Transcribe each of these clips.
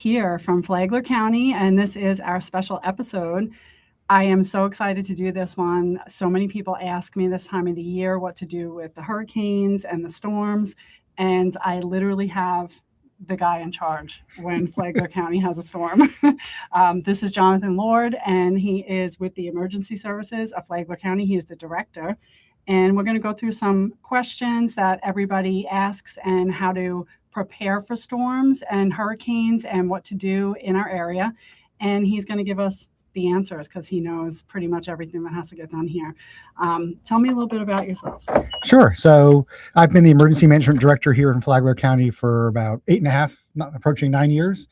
Here from Flagler County, and this is our special episode. I am so excited to do this one. So many people ask me this time of the year what to do with the hurricanes and the storms, and I literally have the guy in charge when Flagler County has a storm. This is Jonathan Lord, and he is with the Emergency Services of Flagler County. He is the director. And we're going to go through some questions that everybody asks and how to prepare for storms and hurricanes and what to do in our area. And he's going to give us the answers because he knows pretty much everything that has to get done here. Tell me a little bit about yourself. Sure. So I've been the emergency management director here in Flagler County for about 8.5, not approaching 9 years,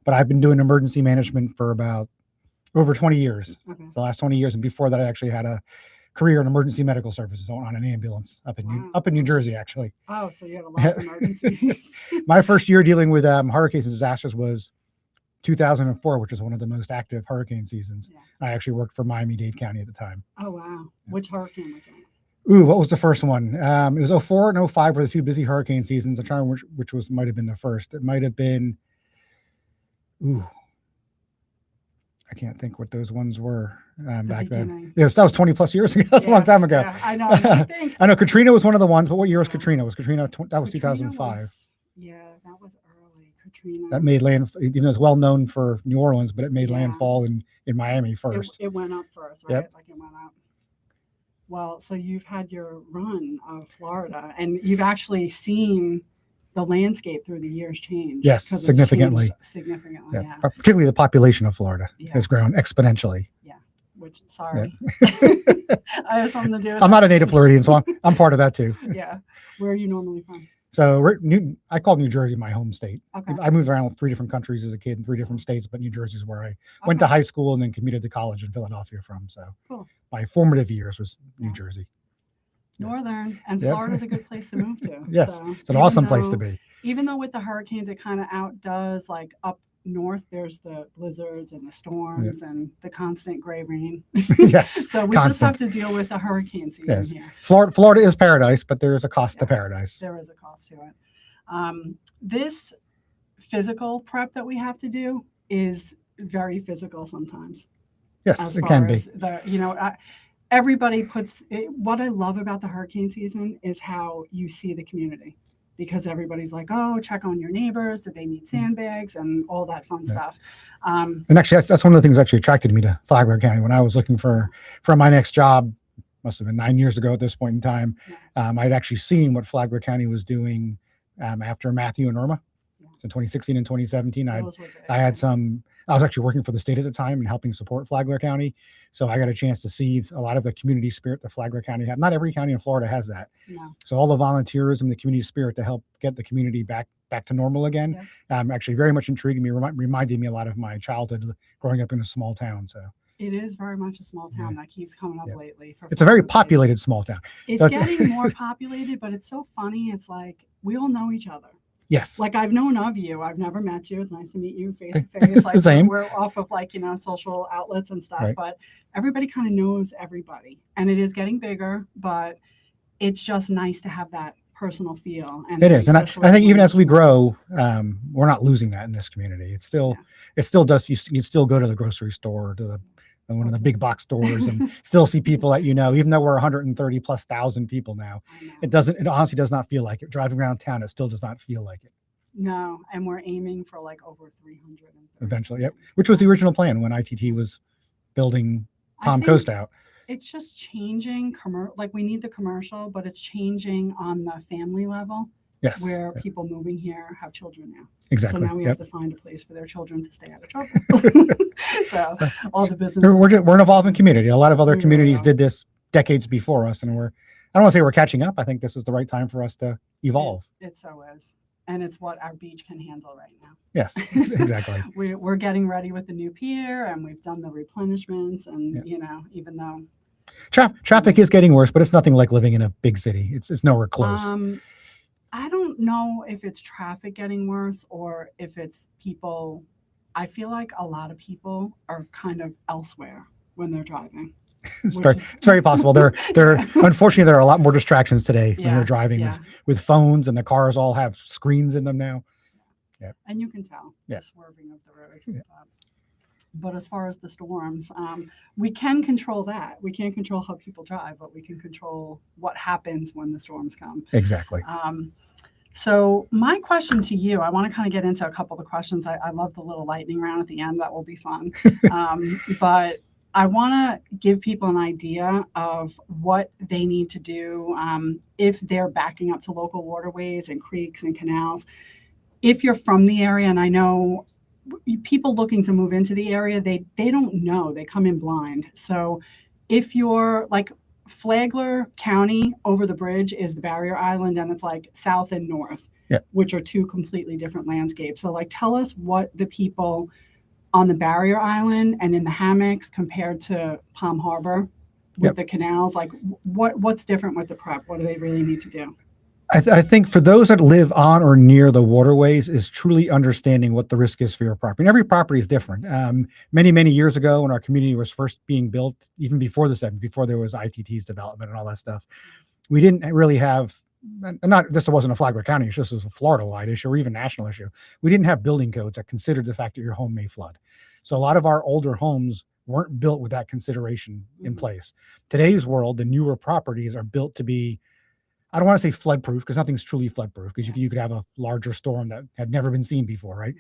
but I've been doing emergency management for about over 20 years, the last 20 years. And before that, I actually had a career in emergency medical services on an ambulance up in New Jersey, actually. Oh, so you have a lot of emergencies. My first year dealing with hurricanes and disasters was 2004, which was one of the most active hurricane seasons. Yeah. I actually worked for Miami-Dade County at the time. Oh, wow. Yeah. Which hurricane was it? Ooh, what was the first one? It was 04 and 05 were the two busy hurricane seasons. I'm trying to remember which might have been the first. It might have been, I can't think what those ones were back then. Yes, that was 20 plus years ago. That's a long time ago. Yeah, I know. I know Katrina was one of the ones, but what year was Katrina? Was Katrina, that was 2005. That was early. Katrina. That made land, even though it's well known for New Orleans, but it made landfall in Miami first. It went up first, right? Yep. Like it went up. Well, so you've had your run of Florida and you've actually seen the landscape through the years change. Yes, significantly. Yeah. Particularly the population of Florida has grown exponentially. Yeah, which, sorry. I have something to do with I'm not a native Floridian, so I'm part of that too. Yeah. Where are you normally from? So I call New Jersey my home state. Okay. I moved around 3 different countries as a kid in 3 different states, but New Jersey is where I went to high school and then commuted to college in Philadelphia from. So my formative years was New Jersey. Northern and Florida's a good place to move to. Yes, so it's an awesome place to be. Even though with the hurricanes, it kind of outdoes, like up north, there's the blizzards and the storms and the constant gray rain. Yes. So we just have to deal with the hurricane season here. Florida is paradise, but there is a cost to paradise. There is a cost to it. This physical prep that we have to do is very physical sometimes. Yes, it can be. Everybody puts it, what I love about the hurricane season is how you see the community, because everybody's like, oh, check on your neighbors. Do they need sandbags and all that fun stuff? And actually, that's one of the things that actually attracted me to Flagler County when I was looking for my next job. Must have been 9 years ago at this point in time. I'd actually seen what Flagler County was doing after Matthew and Irma. So 2016 and 2017, I was actually working for the state at the time and helping support Flagler County. So I got a chance to see a lot of the community spirit that Flagler County had. Not every county in Florida has that. No. So all the volunteerism, the community spirit to help get the community back to normal again, actually very much intrigued me, reminded me a lot of my childhood growing up in a small town. So it is very much a small town that keeps coming up lately. It's a very populated small town. It's getting more populated, but it's so funny. It's like we all know each other. Yes. Like I've known of you. I've never met you. It's nice to meet you face to face. Like Same. We're off of social outlets and stuff, but everybody kind of knows everybody, and it is getting bigger, but it's just nice to have that personal feel. And it is. And I think even as we grow, we're not losing that in this community. It still does. You still go to the grocery store, to one of the big box stores, and still see people that even though we're 130,000+ people now, it honestly does not feel like it. Driving around town, it still does not feel like it. No, and we're aiming for like over 300 eventually. Which was the original plan when ITT was building Palm Coast out. It's just changing. Like we need the commercial, but it's changing on the family level. Yes. Where people moving here have children now. Exactly. So now we have to find a place for their children to stay out of trouble. so all the business. We're an evolving community. A lot of other communities did this decades before us, and I don't want to say we're catching up. I think this is the right time for us to evolve. It so is. And it's what our beach can handle right now. Yes, exactly. We're getting ready with the new pier, and we've done the replenishments, and even though traffic is getting worse, but it's nothing like living in a big city. It's nowhere close. I don't know if it's traffic getting worse or if it's people. I feel like a lot of people are kind of elsewhere when they're driving. It's very possible. Unfortunately, there are a lot more distractions today when you're driving with phones, and the cars all have screens in them now. Yep. And you can tell Yeah. the swerving of the road. Yeah. But as far as the storms, we can control that. We can't control how people drive, but we can control what happens when the storms come. Exactly. So my question to you, I want to kind of get into a couple of the questions. I love the little lightning round at the end. That will be fun. But I want to give people an idea of what they need to do if they're backing up to local waterways and creeks and canals. If you're from the area, and I know people looking to move into the area, they don't know. They come in blind. So if you're like Flagler County over the bridge is the barrier island, and it's like south and north, which are two completely different landscapes. So like tell us what the people on the barrier island and in the hammocks compared to Palm Harbor with the canals, like what's different with the prep? What do they really need to do? I think for those that live on or near the waterways is truly understanding what the risk is for your property. And every property is different. Many years ago when our community was first being built, even before the 70s, before there was ITT's development and all that stuff, we didn't really have, and not this wasn't a Flagler County issue, this was a Florida-wide issue or even national issue. We didn't have building codes that considered the fact that your home may flood. So a lot of our older homes weren't built with that consideration in place. Today's world, the newer properties are built to be, I don't want to say flood proof because nothing's truly flood proof because you could have a larger storm that had never been seen before, right?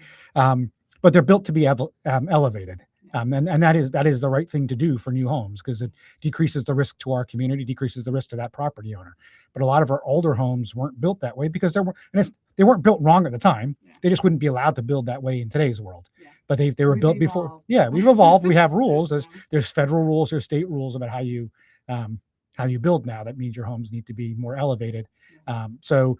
But they're built to be elevated. And that is the right thing to do for new homes because it decreases the risk to our community, decreases the risk to that property owner. But a lot of our older homes weren't built that way because they weren't built wrong at the time. They just wouldn't be allowed to build that way in today's world. But they were built before. Yeah, we've evolved. We have rules. There's federal rules, there's state rules about how you build now. That means your homes need to be more elevated. So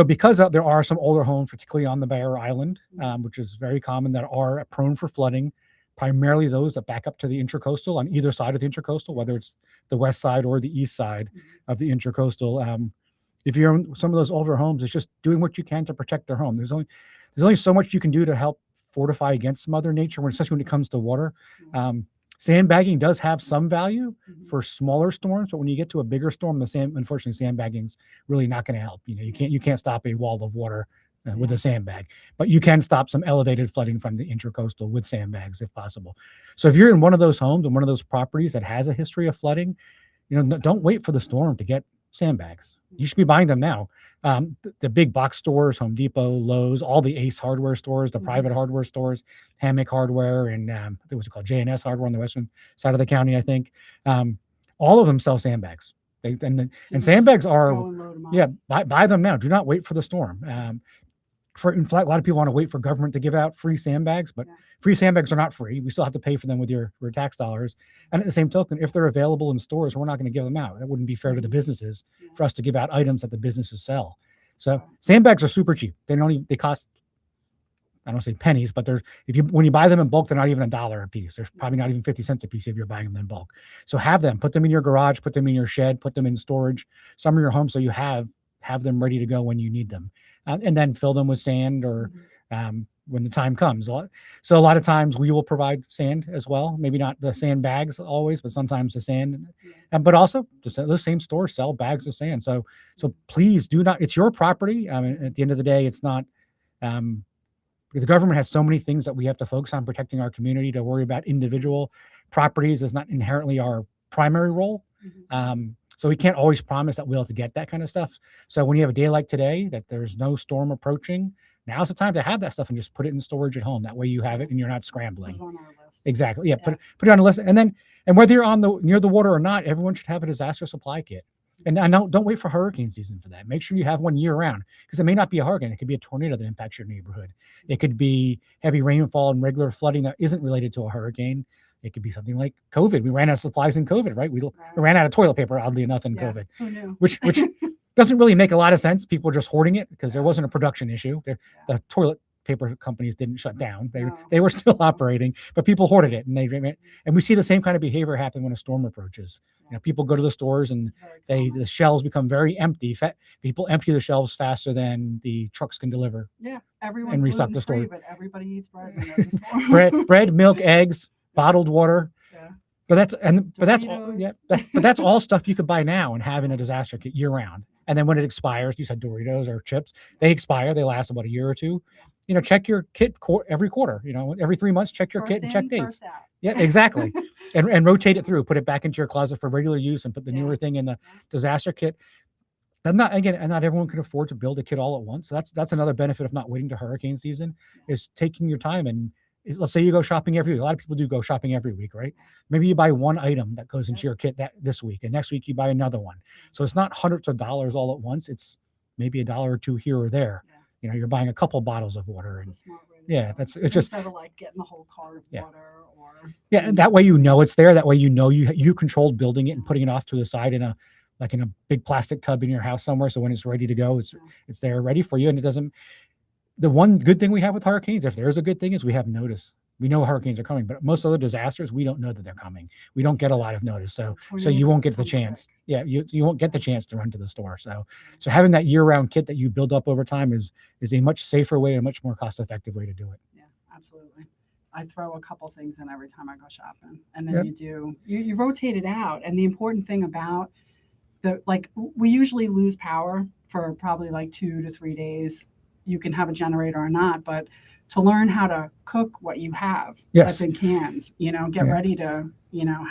because there are some older homes, particularly on the barrier island, which is very common, that are prone for flooding, primarily those that back up to the intracoastal on either side of the intracoastal, whether it's the west side or the east side of the intracoastal. If you're in some of those older homes, it's just doing what you can to protect their home. There's only so much you can do to help fortify against Mother Nature, especially when it comes to water. Sandbagging does have some value for smaller storms, but when you get to a bigger storm, unfortunately, sandbagging's really not going to help. You can't stop a wall of water with a sandbag, but you can stop some elevated flooding from the intracoastal with sandbags if possible. So if you're in one of those homes and one of those properties that has a history of flooding, don't wait for the storm to get sandbags. You should be buying them now. The big box stores, Home Depot, Lowe's, all the Ace hardware stores, the private hardware stores, Hammock Hardware, and I think what's it called, J&S Hardware on the western side of the county, I think. All of them sell sandbags. And sandbags are, buy them now. Do not wait for the storm. In fact, a lot of people want to wait for government to give out free sandbags, but free sandbags are not free. We still have to pay for them with your tax dollars. And at the same token, if they're available in stores, we're not going to give them out. That wouldn't be fair to the businesses for us to give out items that the businesses sell. So sandbags are super cheap. They cost, I don't say pennies, but when you buy them in bulk, they're not even $1 a piece. They're probably not even 50 cents a piece if you're buying them in bulk. So have them, put them in your garage, put them in your shed, put them in storage, some of your home, so you have them ready to go when you need them. And then fill them with sand or when the time comes. So a lot of times we will provide sand as well. Maybe not the sand bags always, but sometimes the sand. But also those same stores sell bags of sand. So please do not. It's your property. At the end of the day, it's not. The government has so many things that we have to focus on protecting our community. To worry about individual properties is not inherently our primary role. So we can't always promise that we'll have to get that kind of stuff. So when you have a day like today, that there's no storm approaching, now's the time to have that stuff and just put it in storage at home. That way you have it and you're not scrambling. Put it on our list. Exactly. Yeah. Put it on the list. And whether you're near the water or not, everyone should have a disaster supply kit. And I don't wait for hurricane season for that. Make sure you have one year round, because it may not be a hurricane. It could be a tornado that impacts your neighborhood. It could be heavy rainfall and regular flooding that isn't related to a hurricane. It could be something like COVID. We ran out of supplies in COVID, right? We ran out of toilet paper, oddly enough, in COVID, Who knew? which doesn't really make a lot of sense. People are just hoarding it because there wasn't a production issue. The toilet paper companies didn't shut down. They were still operating, but people hoarded it, and we see the same kind of behavior happen when a storm approaches. People go to the stores and the shelves become very empty. People empty the shelves faster than the trucks can deliver. Yeah, everyone's restock the store. but everybody eats bread. And there's a storm. bread, milk, eggs, bottled water. Yeah. But that's all stuff you could buy now and have in a disaster kit year round. And then when it expires, you said Doritos or chips, they expire. They last about a year or two. check your kit every quarter, every 3 months, check your First kit and check in, dates. first out. Yeah, exactly. And rotate it through, put it back into your closet for regular use and put the newer thing in the disaster kit. And not everyone can afford to build a kit all at once. So that's another benefit of not waiting to hurricane season, is taking your time. And let's say you go shopping every week. A lot of people do go shopping every week, right? Maybe you buy one item that goes into your kit this week, and next week you buy another one. So it's not hundreds of dollars all at once. It's maybe $1 or $2 here or there. You're buying a couple bottles of water. That's a smart way to Yeah, go. it's just instead of like getting the whole cart of water or and that way it's there. That way you controlled building it and putting it off to the side in a big plastic tub in your house somewhere. So when it's ready to go, it's there ready for you. And it doesn't. The one good thing we have with hurricanes, if there's a good thing, is we have notice. We know hurricanes are coming, but most other disasters, we don't know that they're coming. We don't get a lot of notice. So you won't get the chance. Yeah, you won't get the chance to run to the store. So having that year-round kit that you build up over time is a much safer way, a much more cost-effective way to do it. Yeah, absolutely. I throw a couple things in every time I go shopping, and then you rotate it out. And the important thing about we usually lose power for probably like 2 to 3 days. You can have a generator or not, but to learn how to cook what you have that's in cans, get ready to,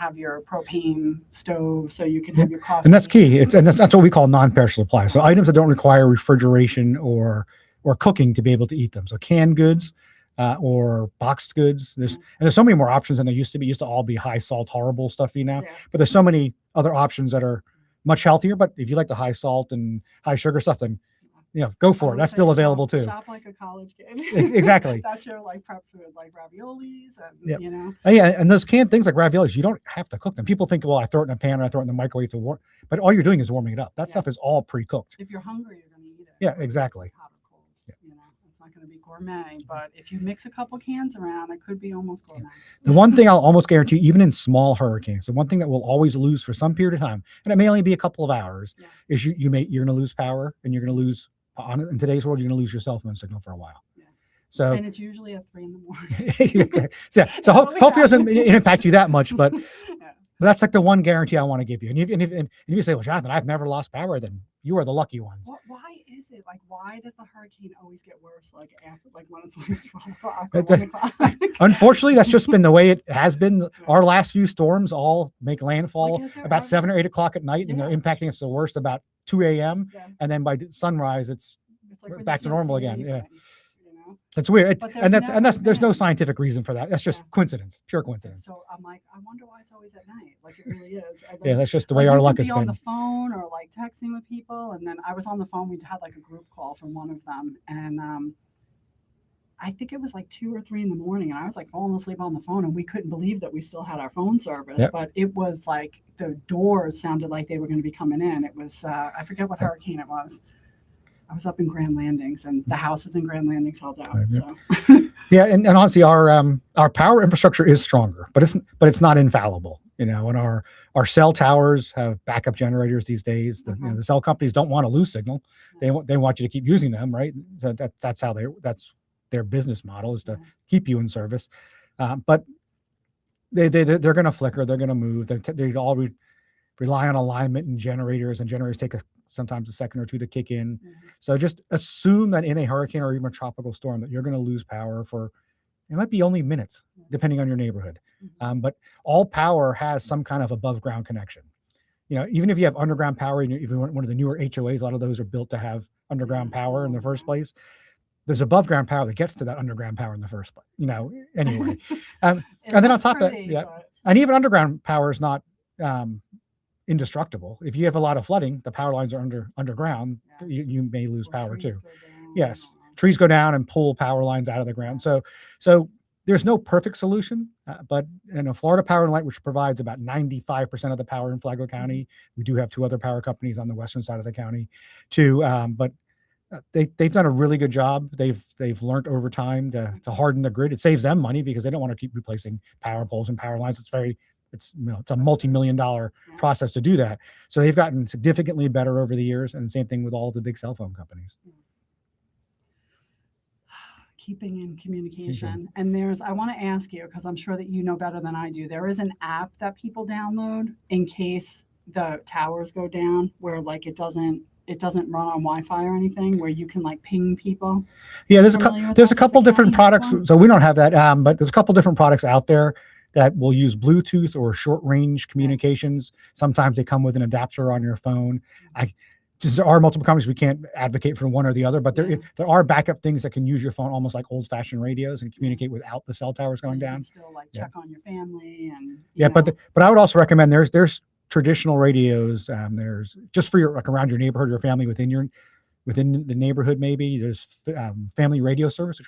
have your propane stove so you can have your coffee. And that's key. That's what we call non-perishable supplies. So items that don't require refrigeration or cooking to be able to eat them. So canned goods or boxed goods. There's so many more options than there used to be. It used to all be high salt, horrible stuff now. But there's so many other options that are much healthier. But if you like the high salt and high sugar stuff, then go for it. That's still available too. Shop like a college kid. Exactly. That's your prep food, like raviolis and and those canned things like raviolis, you don't have to cook them. People think, well, I throw it in a pan or I throw it in the microwave to warm, but all you're doing is warming it up. That stuff is all pre-cooked. If you're hungry, you're going to eat it. Yeah, exactly. Hot or cold. It's not going to be gourmet, but if you mix a couple cans around, it could be almost gourmet. The one thing I'll almost guarantee, even in small hurricanes, the one thing that we'll always lose for some period of time, and it may only be a couple of hours, is you're going to lose power, and you're going to lose. In today's world, you're going to lose your cell phone signal for a while. So, and it's usually at 3 a.m. so hopefully it doesn't impact you that much, but that's like the one guarantee I want to give you. And if you say, well, Jonathan, I've never lost power, then you are the lucky ones. Why is it? Why does the hurricane always get worse? After, when it's 12 o'clock or 1 o'clock? Unfortunately, that's just been the way it has been. Our last few storms all make landfall about 7 or 8 o'clock at night, and they're impacting us the worst about 2 a.m. And then by sunrise, it's back to normal again. Yeah. It's weird. There's no scientific reason for that. That's just coincidence, pure coincidence. So I'm like, I wonder why it's always at night. It really is. Yeah, that's just the way our luck has been. On the phone or texting with people. And then I was on the phone. We had a group call from one of them. And I think it was 2 or 3 in the morning. And I was falling asleep on the phone. And we couldn't believe that we still had our phone service. Yep. But it was the doors sounded like they were going to be coming in. It was, I forget what hurricane it was. I was up in Grand Landings, and the houses in Grand Landings held out. So. Yeah, and honestly, our power infrastructure is stronger, but it's not infallible. And our cell towers have backup generators these days. The cell companies don't want to lose signal; they want you to keep using them, right? So that's their business model, is to keep you in service. But they're going to flicker, they're going to move. They all rely on alignment and generators take sometimes a second or two to kick in. So just assume that in a hurricane or even a tropical storm that you're going to lose power for, it might be only minutes, depending on your neighborhood. But all power has some kind of above ground connection. Even if you have underground power, if you want one of the newer HOAs, a lot of those are built to have underground power in the first place. There's above ground power that gets to that underground power in the first place, anyway. And then on top of that, and even underground power is not, indestructible. If you have a lot of flooding, the power lines are underground. You may lose power too. Yes, trees go down and pull power lines out of the ground. So there's no perfect solution, but Florida Power and Light, which provides about 95% of the power in Flagler County, we do have 2 other power companies on the western side of the county too. But they've done a really good job. They've learned over time to harden the grid. It saves them money because they don't want to keep replacing power poles and power lines. It's a multi-million-dollar process to do that. So they've gotten significantly better over the years, and same thing with all the big cell phone companies. Keeping in communication. And I want to ask you, because I'm sure that you know better than I do, there is an app that people download in case the towers go down, where it doesn't it doesn't run on Wi-Fi or anything, where you can like ping people? Yeah, there's Familiar with there's that? a Does couple the different county have products. one? So we don't have that, but there's a couple different products out there that will use Bluetooth or short range communications. Sometimes they come with an adapter on your phone. I just, there are multiple companies. We can't advocate for one or the other, but Yeah. there are backup things that can use your phone almost like old fashioned radios and communicate without the cell towers So going you down. can still like Yeah. check on your family and Yeah, but I would also recommend there's traditional radios. There's just for your like around your neighborhood, your family within the neighborhood. Maybe there's family radio service,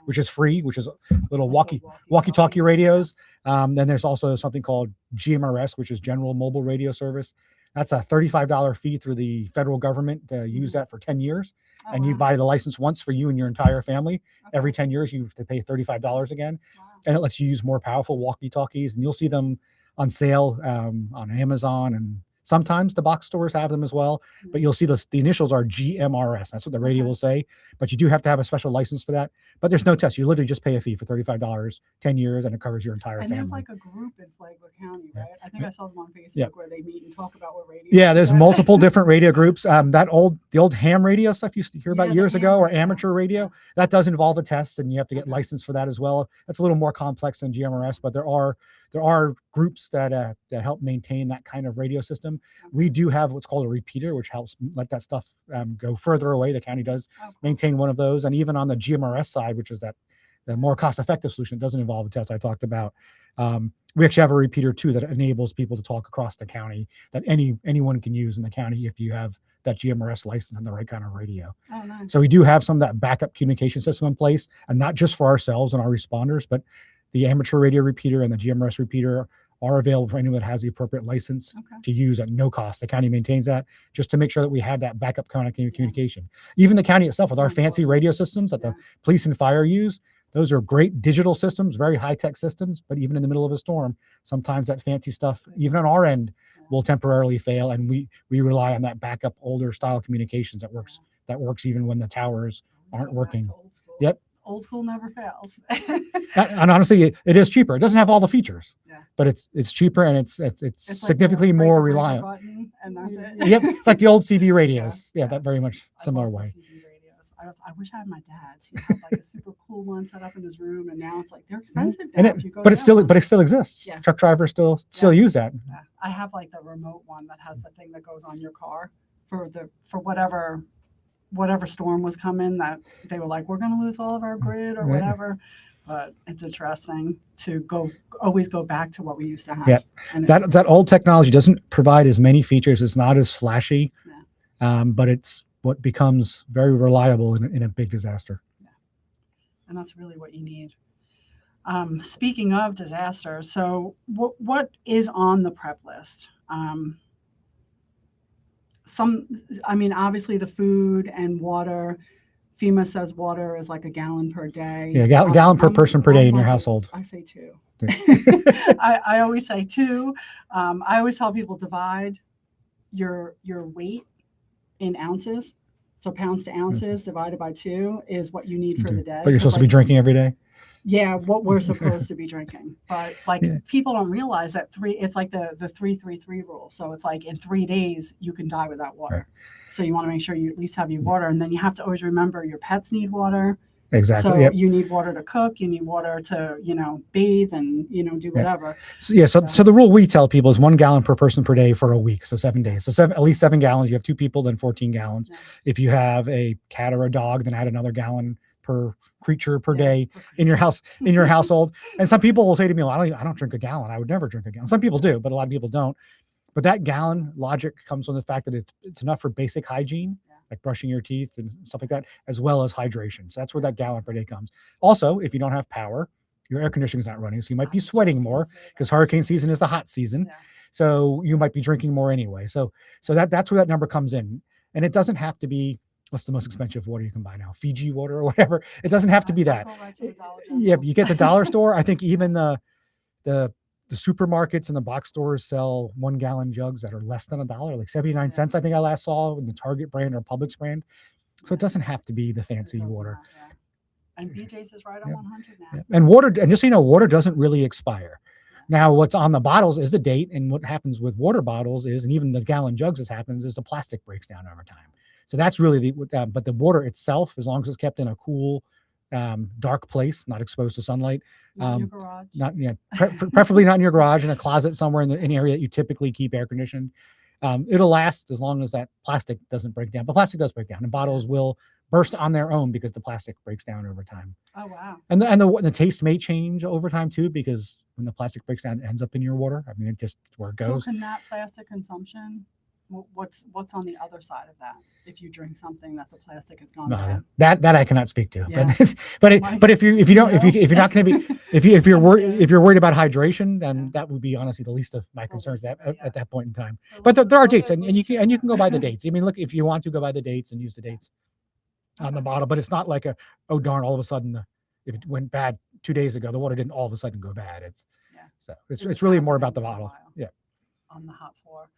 which is free, which is little like walkie-talkie radios. Then there's also something called GMRS, which is General Mobile Radio Service. That's a $35 fee through the federal government to use that for 10 years. Oh, And you wow. buy the license once for you and your entire family. Okay. Every 10 years, you have to pay $35 again. Wow. And it lets you use more powerful walkie-talkies. And you'll see them on sale on Amazon, and sometimes the box stores have them as well. But you'll see the initials are GMRS. That's what the radio Okay. will say. But you do have to have a special license for that. But there's no test. You literally just pay a fee for $35, 10 years, and it covers your entire And family. there's like a group in Flagler County, right? I think I saw them on Facebook Yeah. where they meet and talk about what radio. Yeah, there's multiple different radio groups. The old ham radio stuff you used to hear about Yeah, the years ham ago, or radio. amateur radio, that does involve a test, and you have to get licensed for that as well. That's a little more complex than GMRS, but there are groups that help maintain that kind of radio system. We do have what's called a repeater, which helps let that stuff go further away. The county does maintain one of those, and even on the GMRS side, which is the more cost-effective solution, it doesn't involve a test I talked about. We actually have a repeater too that enables people to talk across the county that anyone can use in the county if you have that GMRS license and the right kind of radio. Oh, nice. So we do have some of that backup communication system in place, and not just for ourselves and our responders, but the amateur radio repeater and the GMRS repeater are available for anyone that has the appropriate license to use at no cost. The county maintains that just to make sure that we have that backup kind of communication. Even the county itself with our fancy radio systems that the police and fire use, those are great digital systems, very high-tech systems, but even in the middle of a storm, sometimes that fancy stuff, even on our end, will temporarily fail, and we rely on that backup older style communications that works even when the towers aren't working. Yep. Old school never fails. And honestly, it is cheaper. It doesn't have all the features, but it's cheaper, and it's significantly like more the breaker reliable. button, and that's it. Yep, it's like the old CB radios. Yeah, that very much similar love the way. CB radios. I wish I had my dad's. He had like a super cool one set up in his room, and now it's like they're expensive now. And if you go but to it still that one. exists. Yeah. Truck drivers still use that. Yeah. I have like the remote one that has the thing that goes on your car for whatever storm was coming, that they were like, we're going to lose all of our grid or whatever. But it's interesting to always go back to what we used to have. Yeah, and that old technology doesn't provide as many features. It's not as flashy, but it's what becomes very reliable in a big disaster. Yeah. And that's really what you need. Speaking of disasters, so what is on the prep list? Obviously the food and water. FEMA says water is like a gallon per day. Yeah, gallon per person per day in your household. I say 2. I always say 2. I always tell people divide your weight in ounces. So pounds to ounces divided by 2 is what you need for the day. But you're supposed to be drinking every day? Yeah, what we're supposed to be drinking. But people don't realize that it's like the 3-3-3 rule. So it's like in 3 days you can die without water. Right. So you want to make sure you at least have your water, and then you have to always remember your pets need water. Exactly. So you need water to cook, you need water to, bathe and, do whatever. So the rule we tell people is 1 gallon per person per day for a week. So 7 days. So at least 7 gallons. You have 2 people, then 14 gallons. Yeah. If you have a cat or a dog, then add another gallon per creature per day in your household. And some people will say to me, well, I don't drink a gallon. I would never drink a gallon. Some people do, but a lot of people don't. But that gallon logic comes from the fact that it's enough for basic hygiene, like brushing your teeth and stuff like that, as well as hydration. So that's where that gallon per day comes. Also, if you don't have power, your air conditioning is not running, so you might be sweating more because hurricane season is the hot season. Yeah. So you might be drinking more anyway. So that's where that number comes in. And it doesn't have to be, what's the most expensive water you can buy now? Fiji water or whatever. It doesn't have to be that. Yeah, but you get the dollar store. I think even the supermarkets and the box stores sell 1 gallon jugs that are less than $1, like 79 cents. I think I last saw in the Target brand or Publix brand. So it doesn't have to be the fancy water. And BJ's is right on 100 now. Yeah. And water, and just so you know, water doesn't really expire. Now, what's on the bottles is a date, and what happens with water bottles is, and even the gallon jugs, happens is the plastic breaks down over time. So that's really but the water itself, as long as it's kept in a cool, dark place, not exposed to sunlight, Not in your garage. not, preferably not in your garage, in a closet somewhere in an area that you typically keep air conditioned. It'll last as long as that plastic doesn't break down. But plastic does break down, and bottles will burst on their own because the plastic breaks down over time. Oh, wow. And the taste may change over time too, because when the plastic breaks down, it ends up in your water. I mean, it just where it goes. So can that plastic consumption, what's on the other side of that? If you drink something that the plastic has gone bad? That I cannot speak to. Yeah. But if you're not going to be if you're worried about hydration, then that would be honestly the least of my concerns at that point in time. But there are dates, and you can go by the dates. I mean, look, if you want to go by the dates and use the dates on the bottle, but it's not like oh darn, all of a sudden if it went bad 2 days ago, the water didn't all of a sudden go bad. It's really more about the bottle. Yeah. On the hot floor.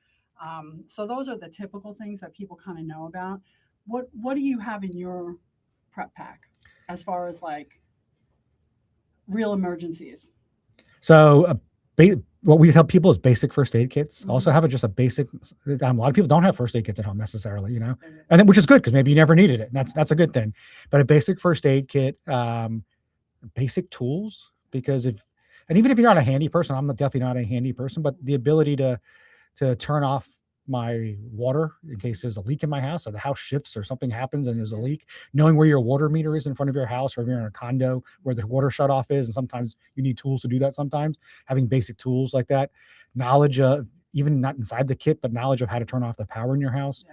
So those are the typical things that people kind of know about. What do you have in your prep pack as far as like real emergencies? So what we tell people is basic first aid kits. Mm-hmm. Also have just a basic. A lot of people don't have first aid kits at home necessarily, and then, which is good because maybe you never needed it. And that's a good thing. But a basic first aid kit, basic tools, because even if you're not a handy person, I'm definitely not a handy person, but the ability to turn off my water in case there's a leak in my house, or the house shifts or something happens and there's a leak, knowing where your water meter is in front of your house, or if you're in a condo where the water shut off is, and sometimes you need tools to do that. Sometimes having basic tools like that, knowledge of, even not inside the kit, but knowledge of how to turn off the power in your house.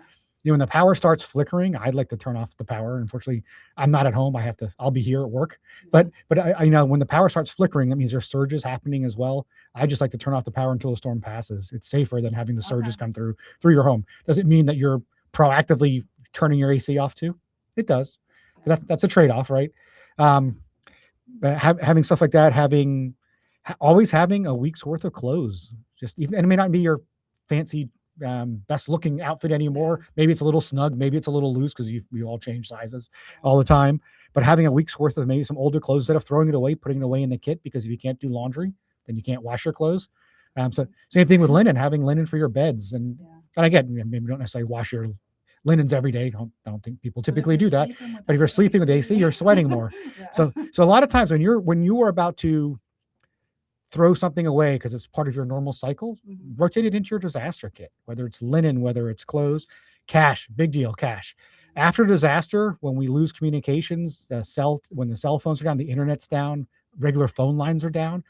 When the power starts flickering, I'd like to turn off the power. Unfortunately, I'm not at home. I'll be here at work. But I know when the power starts flickering, that means there's surges happening as well. I just like to turn off the power until the storm passes. It's safer than having the surges come through your home. Does it mean that you're proactively turning your AC off too? It does. But that's a trade-off, right? But having stuff like that, always having a week's worth of clothes. And it may not be your fancy best looking outfit anymore. Maybe it's a little snug, maybe it's a little loose because we all change sizes all the time. But having a week's worth of maybe some older clothes, instead of throwing it away, putting it away in the kit, because if you can't do laundry, then you can't wash your clothes. So same thing with linen, having linen for your beds. And again, maybe don't necessarily wash your linens every day. I don't think people typically do that. But if you're sleeping with AC, you're sweating more. So a lot of times when you are about to throw something away because it's part of your normal cycle, rotate it into your disaster kit, whether it's linen, whether it's clothes. Cash, big deal, cash. After disaster, when we lose communications, when the cell phones are down, the internet's down, regular phone lines are down,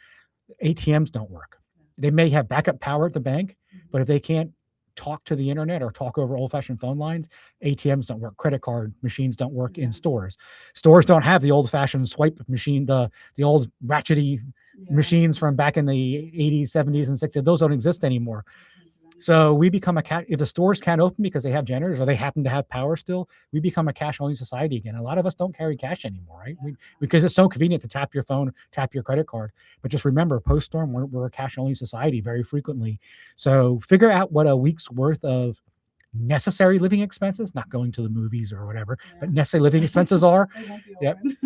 ATMs don't work. They may have backup power at the bank, but if they can't talk to the internet or talk over old-fashioned phone lines, ATMs don't work. Credit card machines don't work in stores. Stores don't have the old-fashioned swipe machine, the old ratchety machines from back in the 80s, 70s, and 60s. Those don't exist anymore. So we become if the stores can't open because they have generators or they happen to have power still, we become a cash-only society again. A lot of us don't carry cash anymore, right? Because it's so convenient to tap your phone, tap your credit card. But just remember, post-storm, we're a cash-only society very frequently. So figure out what a week's worth of necessary living expenses, not going to the movies or whatever, but necessary living expenses are.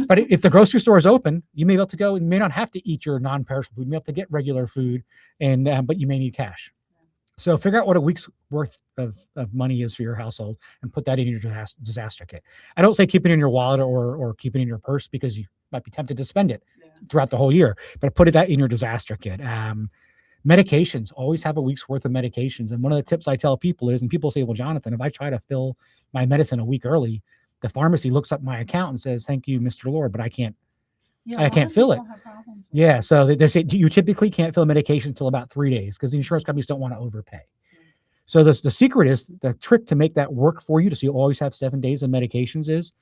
But if the grocery store is open, you may be able to go and you may not have to eat your non-perishable food. You may have to get regular food, but you may need cash. So figure out what a week's worth of money is for your household and put that in your disaster kit. I don't say keep it in your wallet or keep it in your purse because you might be tempted to spend it throughout the whole year, but put that in your disaster kit. Medications, always have a week's worth of medications. And one of the tips I tell people is, and people say, well, Jonathan, if I try to fill my medicine a week early, the pharmacy looks up my account and says, thank you, Mr. Lord, but I can't fill it. So they say you typically can't fill medications until about 3 days because the insurance companies don't want to overpay. So the secret is, the trick to make that work for you, so you always have 7 days of medications, is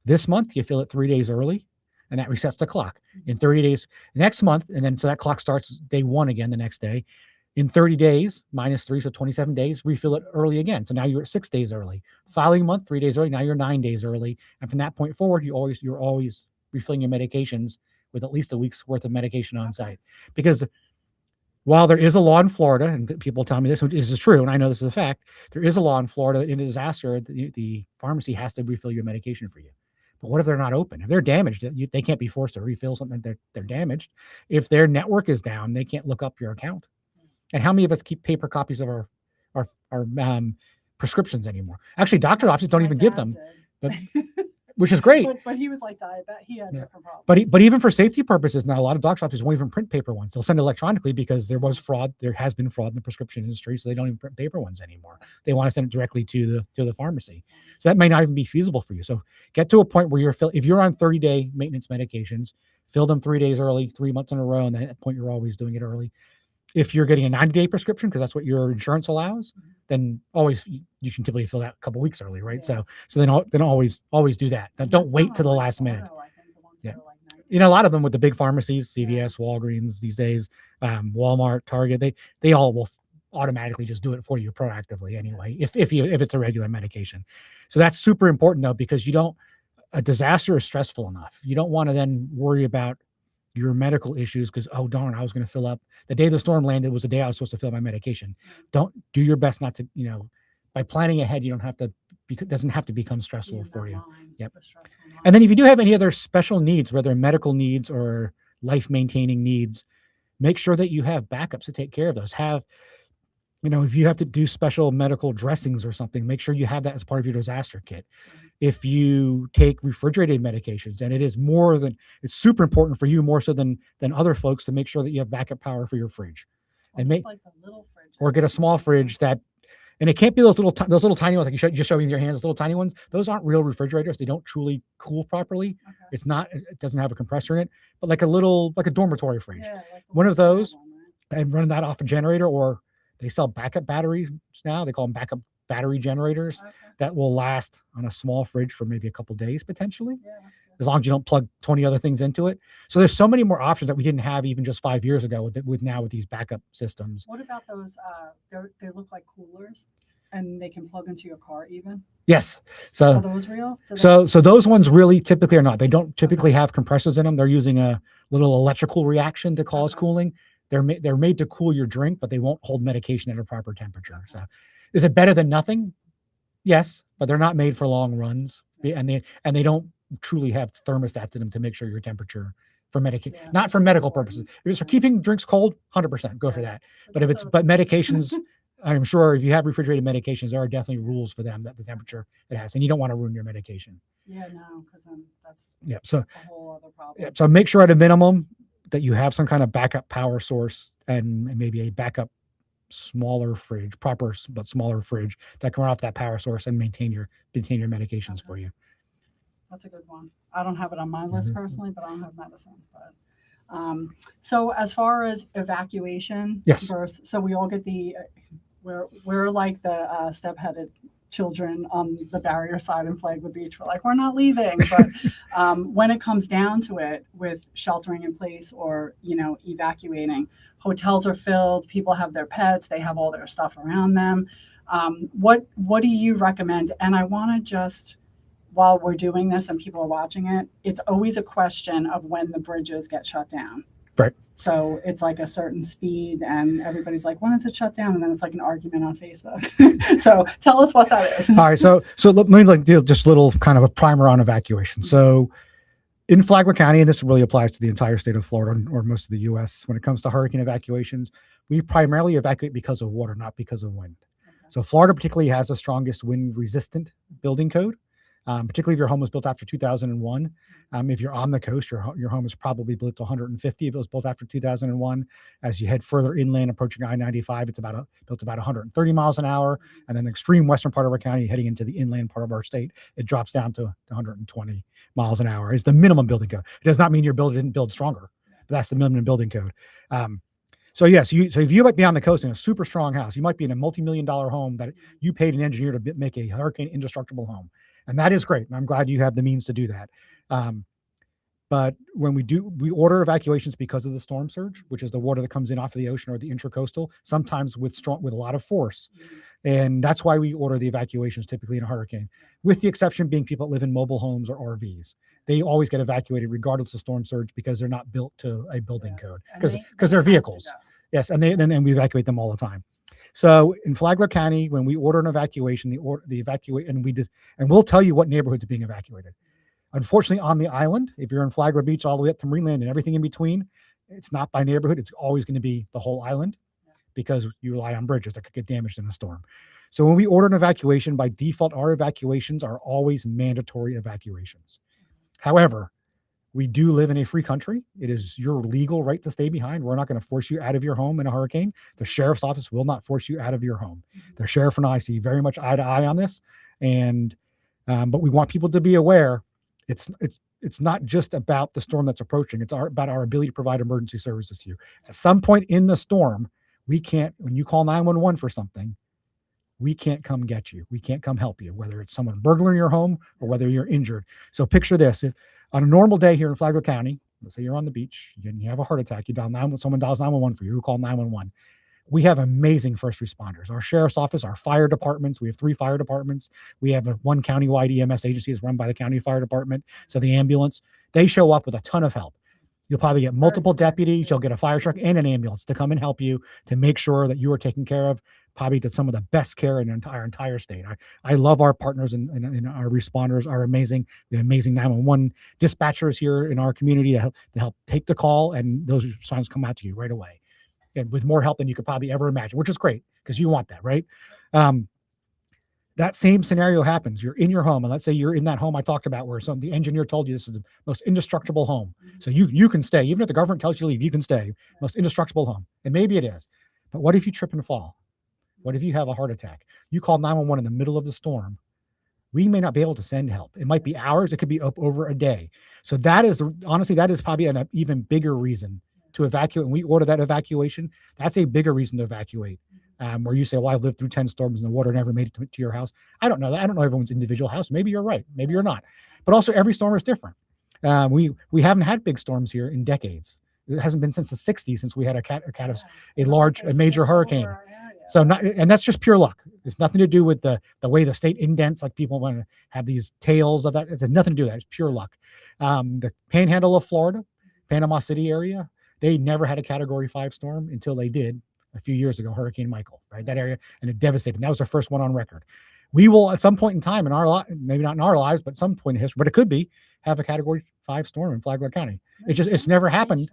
this month you fill it 3 days early, and that resets the clock. In 30 days next month, and then so that clock starts day one again the next day. In 30 days, -3, so 27 days, refill it early again. So now you're at 6 days early. Following month, 3 days early, now you're 9 days early. And from that point forward, you're always refilling your medications with at least a week's worth of medication on site. Because while there is a law in Florida, and people tell me this, which is true, and I know this is a fact, there is a law in Florida in a disaster, the pharmacy has to refill your medication for you. But what if they're not open? If they're damaged, they can't be forced to refill something that they're damaged. If their network is down, they can't look up your account. And how many of us keep paper copies of our prescriptions anymore. Actually, doctor offices don't My even give dad them, did. which is great. But he was like diabetic. He had Yeah. different problems. But even for safety purposes, now a lot of doctor offices won't even print paper ones. They'll send electronically because there was fraud. There has been fraud in the prescription industry, so they don't even print paper ones anymore. They want to send it directly to the pharmacy. So that may not even be feasible for you. So get to a point where if you're on 30-day maintenance medications, fill them 3 days early, 3 months in a row, and then at that point you're always doing it early. If you're getting a 90-day prescription, because that's what your insurance allows, then always you can typically fill that a couple weeks early, right? Yeah. So then always do that. Now, don't That's wait not to the like last minute. auto, I think the ones Yeah. that are like 90. You know, a lot of them with the big pharmacies, Yeah. CVS, Walgreens these days, Walmart, Target, they all will automatically just do it for you proactively anyway, if it's a regular medication. So that's super important though, because a disaster is stressful enough. You don't want to then worry about your medical issues because, oh darn, I was going to fill up the day the storm landed was the day I was supposed to fill my medication. Don't do your best not to, by planning ahead, you don't have to, it doesn't have to become stressful for you. Yep. And then if you do have any other special needs, whether medical needs or life maintaining needs, make sure that you have backups to take care of those. If you have to do special medical dressings or something, make sure you have that as part of your disaster kit. If you take refrigerated medications, and it's super important for you more so than other folks to make sure that you have backup power for your fridge, and like the little fridge, or get a small fridge and it can't be those little tiny ones like you just showing in your hands, those little tiny ones. Those aren't real refrigerators. They don't truly cool properly. Okay. It doesn't have a compressor in it, but like a dormitory fridge. Yeah, like one of those, right? And run that off a generator, or they sell backup batteries now. They call them backup battery generators. Okay. That will last on a small fridge for maybe a couple of days potentially. Yeah, that's good. As long as you don't plug 20 other things into it. So there's so many more options that we didn't have even just 5 years ago with these backup systems. What about those? They look like coolers, and they can plug into your car even. Yes. So are those real? So those ones really typically are not. They don't typically have compressors in them. They're using a little electrical reaction to cause cooling. They're made to cool your drink, but they won't hold medication at a proper temperature. So is it better than nothing? Yes, but they're not made for long runs, and they don't truly have thermostats in them to make sure your temperature for medication, not for medical purposes. If it's for keeping drinks cold, 100% go for that. But medications, I'm sure if you have refrigerated medications, there are definitely rules for them that the temperature it has, and you don't want to ruin your medication. Yeah, no, because then that's so a whole other problem. Yeah, so make sure at a minimum that you have some kind of backup power source and maybe a backup smaller fridge, proper but smaller fridge that can run off that power source and maintain your medications for you. That's a good one. I don't have it on my list personally, but I don't have medicine. But so as far as evacuation, yes. So we all get we're like the step-headed children on the barrier side in Flagler Beach. We're like, we're not leaving. But when it comes down to it, with sheltering in place or evacuating, hotels are filled. People have their pets. They have all their stuff around them. What do you recommend? And I want to just, while we're doing this and people are watching it, it's always a question of when the bridges get shut down. Right. So it's like a certain speed and everybody's like, when is it shut down? And then it's like an argument on Facebook. So tell us what that is. All right. So let me do just a little kind of a primer on evacuation. So in Flagler County, and this really applies to the entire state of Florida or most of the U.S., when it comes to hurricane evacuations, we primarily evacuate because of water, not because of wind. Okay. So Florida particularly has the strongest wind-resistant building code, particularly if your home was built after 2001. If you're on the coast, your home is probably built to 150 if it was built after 2001. As you head further inland, approaching I-95, it's built about 130 miles an hour. And then the extreme western part of our county, heading into the inland part of our state, it drops down to 120 miles an hour is the minimum building code. It does not mean your builder didn't build stronger, but that's the minimum building code. So if you might be on the coast in a super strong house, you might be in a multi-million-dollar home that you paid an engineer to make a hurricane indestructible home. And that is great. And I'm glad you have the means to do that. But when we order evacuations because of the storm surge, which is the water that comes in off of the ocean or the intracoastal, sometimes with a lot of force. And that's why we order the evacuations typically in a hurricane, with the exception being people that live in mobile homes or RVs. They always get evacuated regardless of storm surge because they're not built to a building code because they're vehicles. Yes. And then we evacuate them all the time. So in Flagler County, when we order an evacuation, and we'll tell you what neighborhoods are being evacuated. Unfortunately, on the island, if you're in Flagler Beach all the way up to Marineland and everything in between, it's not by neighborhood. It's always going to be the whole island because you rely on bridges that could get damaged in a storm. So when we order an evacuation, by default, our evacuations are always mandatory evacuations. However, we do live in a free country. It is your legal right to stay behind. We're not going to force you out of your home in a hurricane. The sheriff's office will not force you out of your home. The sheriff and I see very much eye to eye on this, and but we want people to be aware. It's not just about the storm that's approaching. It's about our ability to provide emergency services to you. At some point in the storm, we can't. When you call 911 for something, we can't come get you. We can't come help you, whether it's someone burglaring your home or whether you're injured. So picture this. If, on a normal day here in Flagler County, let's say you're on the beach and you have a heart attack, someone dials 911 for you, who call 911. We have amazing first responders. Our sheriff's office, our fire departments, we have 3 fire departments. We have one countywide EMS agency that's run by the county fire department. So the ambulance, they show up with a ton of help. You'll probably get multiple deputies. You'll get a fire truck and an ambulance to come and help you to make sure that you are taken care of, probably to some of the best care in our entire state. I love our partners and our responders are amazing. The amazing 911 dispatchers here in our community to help take the call, and those responses come out to you right away. And with more help than you could probably ever imagine, which is great because you want that, right? That same scenario happens. You're in your home, and let's say you're in that home I talked about where the engineer told you this is the most indestructible home. So you can stay. Even if the government tells you to leave, you can stay. Most indestructible home. And maybe it is. But what if you trip and fall? What if you have a heart attack? You call 911 in the middle of the storm. We may not be able to send help. It might be hours. It could be up over a day. So that is probably an even bigger reason to evacuate. When we order that evacuation, that's a bigger reason to evacuate. Where you say, well, I've lived through 10 storms and the water never made it to your house. I don't know that. I don't know everyone's individual house. Maybe you're right. Maybe you're not. But also every storm is different. We haven't had big storms here in decades. It hasn't been since the 60s since we had a major hurricane. So and that's just pure luck. It's nothing to do with the way the state indents, like people want to have these tales of that. It has nothing to do with that. It's pure luck. The panhandle of Florida, Panama City area, they never had a Category 5 storm until they did a few years ago, Hurricane Michael, right? That area, and it devastated. That was our first one on record. We will, at some point in time in our life, maybe not in our lives, but some point in history, but it could be, have a Category 5 storm in Flagler County. It's never happened.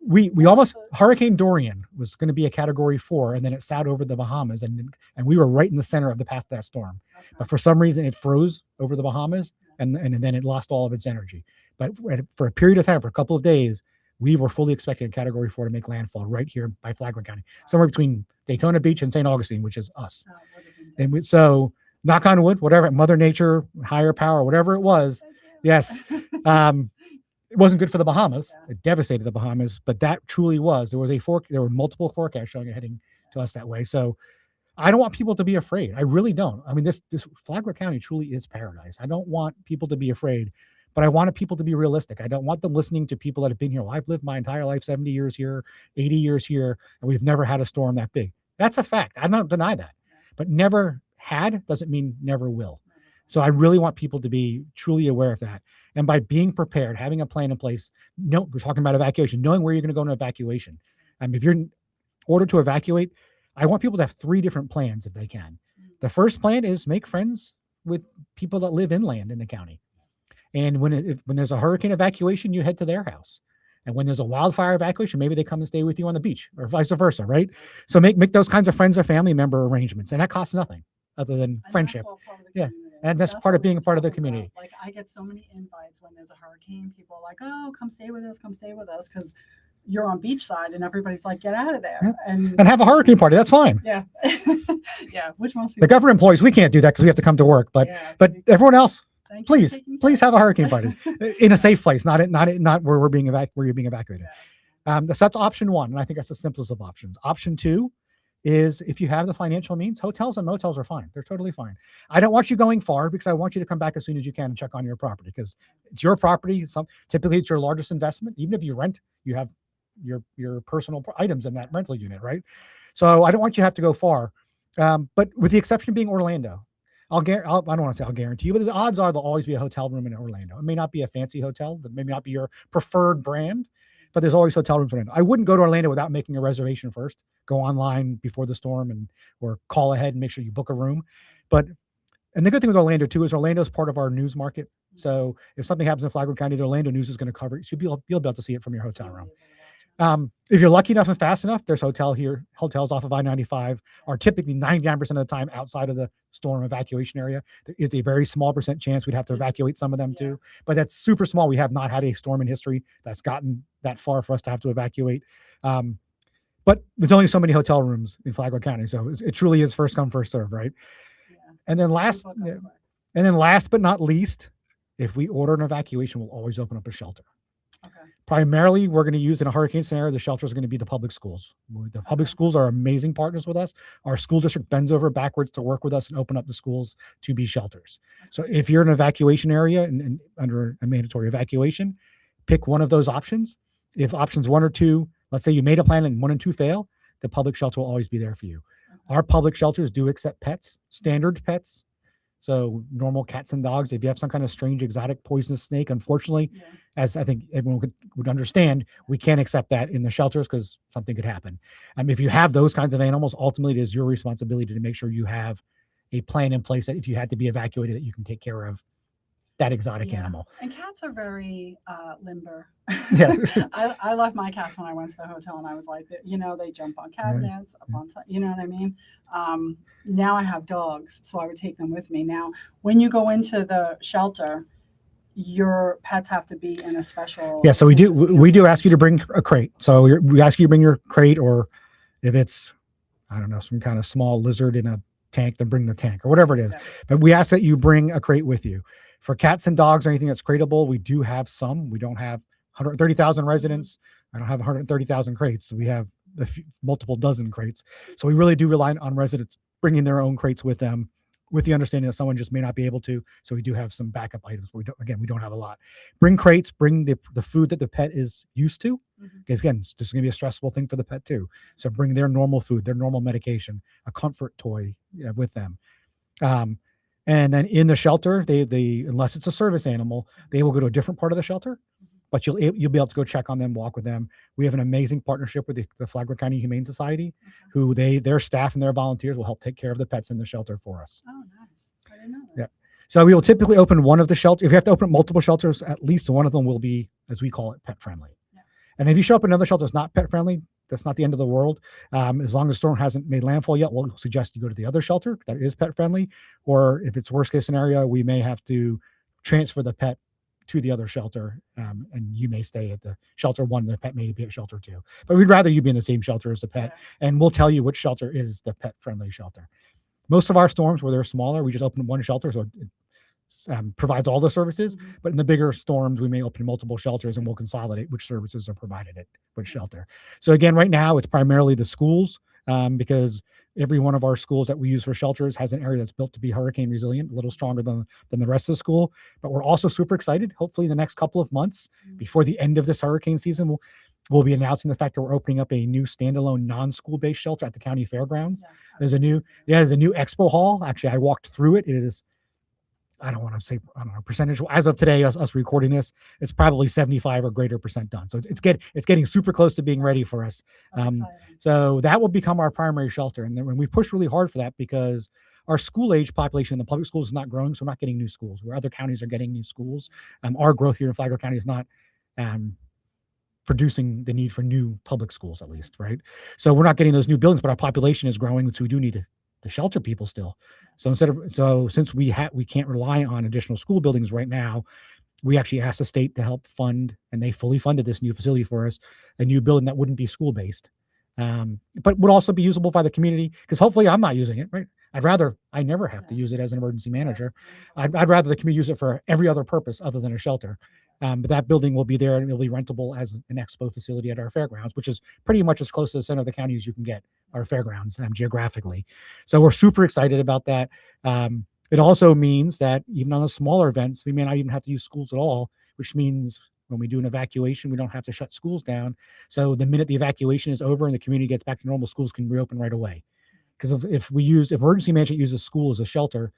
We almost, Hurricane Dorian was going to be a Category 4, and then it sat over the Bahamas, and we were right in the center of the path of that storm. But for some reason, it froze over the Bahamas, and then it lost all of its energy. But for a period of time, for a couple of days, we were fully expecting a Category 4 to make landfall right here by Flagler County, somewhere between Daytona Beach and St. Augustine, which is us. And so, knock on wood, whatever, Mother Nature, higher power, whatever it was, yes, it wasn't good for the Bahamas. It devastated the Bahamas, but that truly was. There were multiple forecasts showing it heading to us that way. So, I don't want people to be afraid. I really don't. I mean, this Flagler County truly is paradise. I don't want people to be afraid. But I wanted people to be realistic. I don't want them listening to people that have been here. Well, I've lived my entire life, 70 years here, 80 years here, and we've never had a storm that big. That's a fact. I don't deny that. But never had doesn't mean never will. So I really want people to be truly aware of that. And by being prepared, having a plan in place, we're talking about evacuation, knowing where you're going to go in evacuation. If you're ordered to evacuate, I want people to have 3 different plans if they can. The first plan is make friends with people that live inland in the county. And when there's a hurricane evacuation, you head to their house. And when there's a wildfire evacuation, maybe they come and stay with you on the beach, or vice versa, right? So make those kinds of friends or family member arrangements. And that costs nothing other than friendship. Yeah. And that's part of being a part of the community. Like, I get so many invites when there's a hurricane. People are like, oh, come stay with us, because you're on beachside, and everybody's like, get out of there. Yeah. And have a hurricane party. That's fine. Yeah. Yeah. Which most people, the government employees, we can't do that because we have to come to work. But everyone else, please have a hurricane party in a safe place, not where you're being evacuated. So that's option 1, and I think that's the simplest of options. Option 2 is, if you have the financial means, hotels and motels are fine. They're totally fine. I don't want you going far because I want you to come back as soon as you can and check on your property, because it's your property. Typically, it's your largest investment. Even if you rent, you have your personal items in that rental unit, right? So I don't want you to have to go far. But with the exception of being Orlando, I don't want to say I'll guarantee you, but the odds are there'll always be a hotel room in Orlando. It may not be a fancy hotel, that may not be your preferred brand, but there's always hotel rooms in Orlando. I wouldn't go to Orlando without making a reservation first. Go online before the storm or call ahead and make sure you book a room. And the good thing with Orlando too is Orlando's part of our news market. So if something happens in Flagler County, the Orlando news is going to cover it. So you'll be able to see it from your hotel room. If you're lucky enough and fast enough, there's hotels off of I-95 are typically 99% of the time outside of the storm evacuation area. There is a very small percent chance we'd have to evacuate some of them too, but that's super small. We have not had a storm in history that's gotten that far for us to have to evacuate. But there's only so many hotel rooms in Flagler County, so it truly is first come, first serve, right? Yeah. And then last but not least, if we order an evacuation, we'll always open up a shelter. Okay. Primarily, we're going to use in a hurricane scenario, the shelters are going to be the public schools. The public schools are amazing partners with us. Our school district bends over backwards to work with us and open up the schools to be shelters. So if you're in an evacuation area and under a mandatory evacuation, pick one of those options. If options 1 or 2, let's say you made a plan and 1 and 2 fail, the public shelter will always be there for you. Our public shelters do accept pets, standard pets. So normal cats and dogs. If you have some kind of strange, exotic, poisonous snake, unfortunately, as I think everyone would understand, we can't accept that in the shelters because something could happen. If you have those kinds of animals, ultimately it is your responsibility to make sure you have a plan in place that if you had to be evacuated, that you can take care of that exotic animal. And cats are very limber. Yeah. I left my cats when I went to the hotel, and I was like, they jump on cabinets, up on top, you know what I mean? Now I have dogs, so I would take them with me. Now, when you go into the shelter, your pets have to be in a special. Yeah, so we do ask you to bring a crate. So we ask you to bring your crate, or if it's, I don't know, some kind of small lizard in a tank, then bring the tank or whatever it is. But we ask that you bring a crate with you. For cats and dogs or anything that's crateable, we do have some. We don't have 130,000 residents. I don't have 130,000 crates. So we have multiple dozen crates. So we really do rely on residents bringing their own crates with them, with the understanding that someone just may not be able to. So we do have some backup items. We don't have a lot. Bring crates, bring the food that the pet is used to. Because again, this is going to be a stressful thing for the pet too. So bring their normal food, their normal medication, a comfort toy with them. And then in the shelter, they unless it's a service animal, they will go to a different part of the shelter, but you'll be able to go check on them, walk with them. We have an amazing partnership with the Flagler County Humane Society, who their staff and their volunteers will help take care of the pets in the shelter for us. Oh, nice. I didn't know that. Yeah. So we will typically open one of the shelters. If you have to open multiple shelters, at least one of them will be, as we call it, pet friendly. Yeah. And if you show up in another shelter that's not pet friendly, that's not the end of the world. As long as the storm hasn't made landfall yet, we'll suggest you go to the other shelter that is pet friendly. Or if it's worst case scenario, we may have to transfer the pet to the other shelter, and you may stay at the shelter 1. The pet may be at shelter 2. But we'd rather you be in the same shelter as the pet, and we'll tell you which shelter is the pet friendly shelter. Most of our storms, where they're smaller, we just open one shelter, so it provides all the services. But in the bigger storms, we may open multiple shelters, and we'll consolidate which services are provided at which shelter. So again, right now it's primarily the schools, because every one of our schools that we use for shelters has an area that's built to be hurricane resilient, a little stronger than the rest of the school. But we're also super excited. Hopefully in the next couple of months, before the end of this hurricane season, we'll be announcing the fact that we're opening up a new standalone non-school based shelter at the county fairgrounds. There's a new expo hall. Actually, I walked through it. It is, I don't want to say, I don't know, percentage. As of today, us recording this, it's probably 75 or greater % done. So it's getting super close to being ready for us. So that will become our primary shelter. And then when we push really hard for that, because our school age population in the public schools is not growing, so we're not getting new schools where other counties are getting new schools. Our growth here in Flagler County is not producing the need for new public schools, at least, right? So we're not getting those new buildings, but our population is growing, so we do need to shelter people still. So since we can't rely on additional school buildings right now, we actually asked the state to help fund, and they fully funded this new facility for us, a new building that wouldn't be school based, but would also be usable by the community, because hopefully I'm not using it, right? I never have to use it as an emergency manager. I'd rather the community use it for every other purpose other than a shelter. But that building will be there, and it'll be rentable as an expo facility at our fairgrounds, which is pretty much as close to the center of the county as you can get our fairgrounds geographically. So we're super excited about that. It also means that even on the smaller events, we may not even have to use schools at all, which means when we do an evacuation, we don't have to shut schools down. So the minute the evacuation is over and the community gets back to normal, schools can reopen right away. Because if emergency management uses school as a shelter,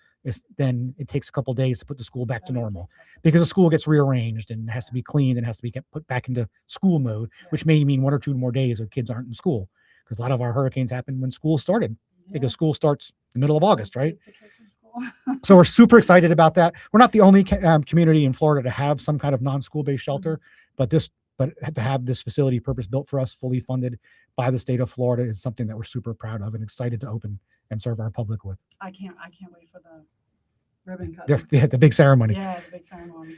then it takes a couple of days to put the school back to normal, because the school gets rearranged and has to be cleaned and has to be put back into school mode, which may mean 1 or 2 more days of kids aren't in school, because a lot of our hurricanes happen when school started, because school starts the middle of August, right? So we're super excited about that. We're not the only community in Florida to have some kind of non-school based shelter, but this but to have this facility purpose built for us, fully funded by the state of Florida, is something that we're super proud of and excited to open and serve our public with. I can't wait for the ribbon cutting. The big ceremony. Yeah, the big ceremony.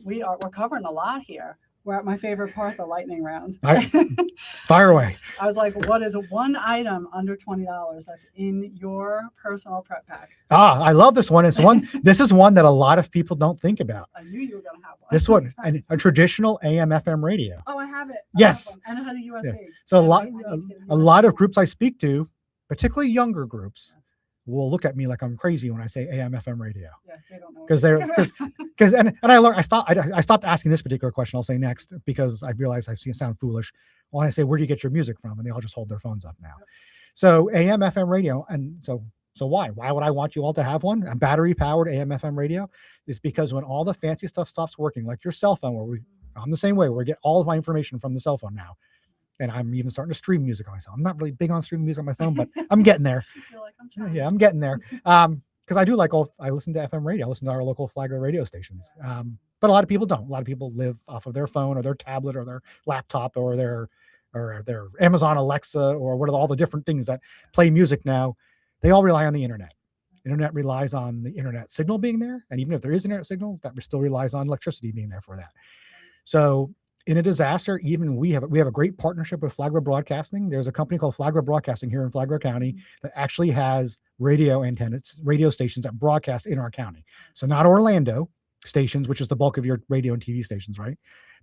We're covering a lot here. We're at my favorite part, the lightning round. Fire away. I was like, what is one item under $20 that's in your personal prep pack? I love this one. This is one that a lot of people don't think about. I knew you were going to have one. This one, a traditional AM FM radio. Oh, I have it. Yes. And it has a USB. Yeah. So a lot of groups I speak to, particularly younger groups, will look at me like I'm crazy when I say AM FM radio. Yeah, they don't know. Because I learned I stopped asking this particular question. I'll say next, because I realized I sound foolish when I say, where do you get your music from? And they all just hold their phones up now. So AM FM radio, and so why would I want you all to have one? A battery powered AM FM radio is because when all the fancy stuff stops working, like your cell phone, I'm the same way, where we get all of my information from the cell phone now. And I'm even starting to stream music on myself. I'm not really big on streaming music on my phone, but I'm getting there. Yeah, I'm getting there. Because I do I listen to FM radio. I listen to our local Flagler radio stations. But a lot of people don't. A lot of people live off of their phone or their tablet or their laptop or their Amazon Alexa or what are all the different things that play music now. They all rely on the internet. Internet relies on the internet signal being there. And even if there is internet signal, that still relies on electricity being there for that. So in a disaster, even we have a great partnership with Flagler Broadcasting. There's a company called Flagler Broadcasting here in Flagler County that actually has radio antennas, radio stations that broadcast in our county. So not Orlando stations, which is the bulk of your radio and TV stations, right?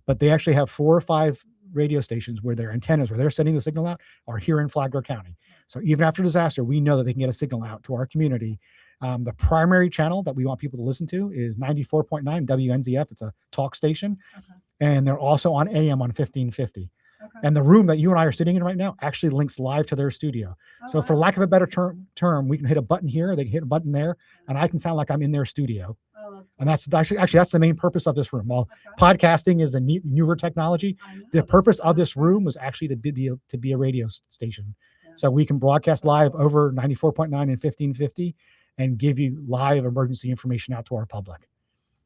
But they actually have 4 or 5 radio stations where their antennas, where they're sending the signal out, are here in Flagler County. So even after disaster, we know that they can get a signal out to our community. The primary channel that we want people to listen to is 94.9 WNZF. It's a talk station. Okay. And they're also on AM on 1550. Okay. And the room that you and I are sitting in right now actually links live to their studio. So for lack of a better term, we can hit a button here, they can hit a button there, and I can sound like I'm in their studio. Oh, that's cool. And that's actually that's the main purpose of this room. While podcasting is a newer technology, the purpose of this room was actually to be a radio station. Yeah. So we can broadcast live over 94.9 and 1550 and give you live emergency information out to our public.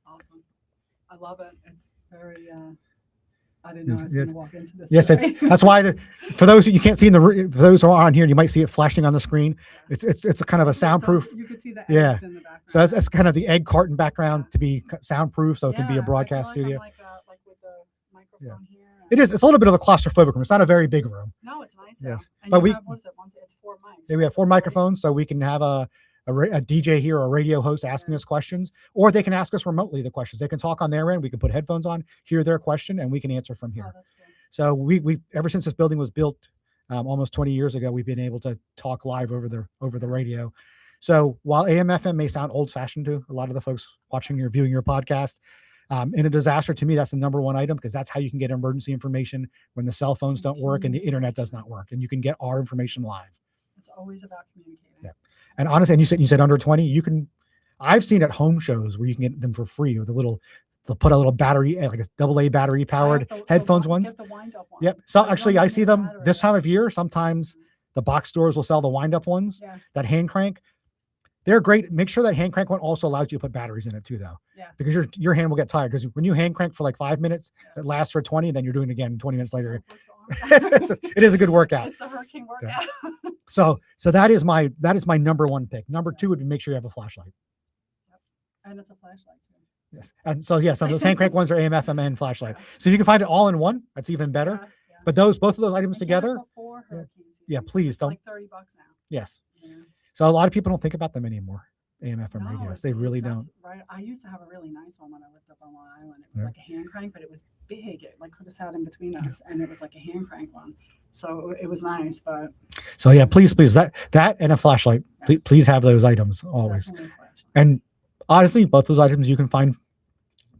Awesome. I love it. It's very, I didn't know I was going to walk into this. Yes, that's why for those you can't see for those who are on here, you might see it flashing on the screen. Yeah. It's a kind of a soundproof. You can see the eggs in the background. So that's kind of the egg carton background to be soundproof, so it can be a broadcast studio. Like with the microphone here. It is. It's a little bit of a claustrophobic room. It's not a very big room. No, it's nice. Yes, and but what is it? It's 4 mics. Yeah, we have 4 microphones, so we can have a DJ here or a radio host asking us questions, or they can ask us remotely the questions. They can talk on their end. We can put headphones on, hear their question, and we can answer from here. Oh, that's cool. So we ever since this building was built almost 20 years ago, we've been able to talk live over the radio. So while AM FM may sound old fashioned to a lot of the folks watching or viewing your podcast, in a disaster, to me, that's the number one item, because that's how you can get emergency information when the cell phones don't work and the internet does not work, and you can get our information live. It's always about communicating. Yeah. And honestly, and you said under 20, I've seen at home shows where you can get them for free with they'll put a little battery, like a AA battery powered headphones ones. Get the wind up one. Yep. So actually I see them this time of year. Sometimes the box stores will sell the wind up ones, that hand crank. They're great. Make sure that hand crank one also allows you to put batteries in it too, though. Yeah. Because your hand will get tired. Because when you hand crank for like 5 minutes, it lasts for 20, then you're doing it again 20 minutes later. It is a good workout. It's the hurricane workout. Yeah. So that is my number one pick. Number 2 would be make sure you have a flashlight. Yep. And it's a flashlight too. Yes. And so some of those hand crank ones are AM, FM, and flashlight. So if you can find it all in one, that's even better. Yeah. But both of those items together. Please don't. Like $30 now. Yes. Yeah. So a lot of people don't think about them anymore. AM, FM radios. They really don't. Right. I used to have a really nice one when I lived up on Long Island. It was like a hand crank, but it was big. It could have sat in between us, and it was like a hand crank one. So it was nice, but. So please, that and a flashlight. Yeah. Please have those items always. And honestly, both those items you can find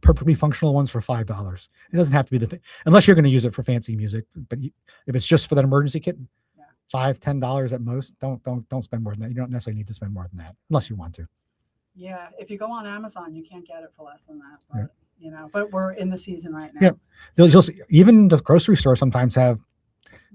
perfectly functional ones for $5. It doesn't have to be unless you're going to use it for fancy music. But if it's just for that emergency kit, $5-10 at most. Don't spend more than that. You don't necessarily need to spend more than that unless you want to. Yeah, if you go on Amazon, you can't get it for less than that. But, but we're in the season right now. Yeah, so. You'll see, even the grocery store sometimes have